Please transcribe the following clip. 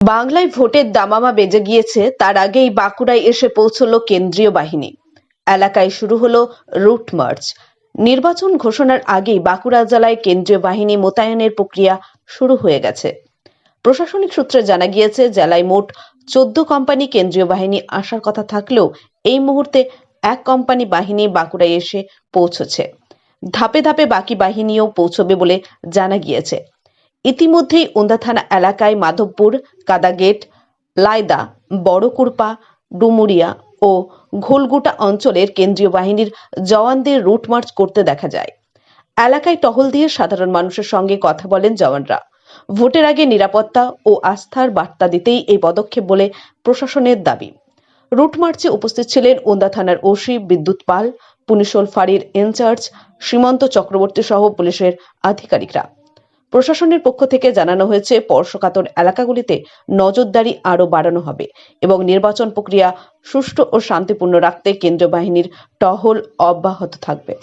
বাংলায় ভোটের দামামা বেজে গিয়েছে, তার আগেই বাঁকুড়ায় এসে পৌঁছলো কেন্দ্রীয় বাহিনী। এলাকায় শুরু হলো রুট মার্চ। নির্বাচন ঘোষণার আগেই বাঁকুড়া জেলায় কেন্দ্রীয় বাহিনী মোতায়েনের প্রক্রিয়া শুরু হয়ে গেছে। প্রশাসনিক সূত্রে জানা গিয়েছে, জেলায় মোট 14 কোম্পানি কেন্দ্রীয় বাহিনী আসার কথা থাকলেও এই মুহূর্তে এক কোম্পানি বাহিনী বাঁকুড়ায় এসে পৌঁছেছে। ধাপে ধাপে বাকি বাহিনীও পৌঁছবে বলে জানা গিয়েছে। ইতিমধ্যেই ওন্দা থানা এলাকায় মাধবপুর, কাদাগেট, লায়দা, বড়কুরপা, ডুমুরিয়া ও ঘোলগুটা অঞ্চলের কেন্দ্রীয় বাহিনীর জওয়ানদের রুট মার্চ করতে দেখা যায়। এলাকায় টহল দিয়ে সাধারণ মানুষের সঙ্গে কথা বলেন জওয়ানরা। ভোটের আগে নিরাপত্তা ও আস্থার বার্তা দিতেই এই পদক্ষেপ বলে প্রশাসনের দাবি। রুট মার্চে উপস্থিত ছিলেন ওন্দা থানার ওসি বিদ্যুৎ পাল, পুনিশোল ফাঁড়ির ইনচার্জ সীমান্ত চক্রবর্তী সহ পুলিশের আধিকারিকরা। প্রশাসনের পক্ষ থেকে জানানো হয়েছে, স্পর্শকাতর এলাকাগুলিতে নজরদারি আরও বাড়ানো হবে এবং নির্বাচন প্রক্রিয়া সুষ্ঠু ও শান্তিপূর্ণ রাখতে কেন্দ্রীয় বাহিনীর টহল অব্যাহত থাকবে।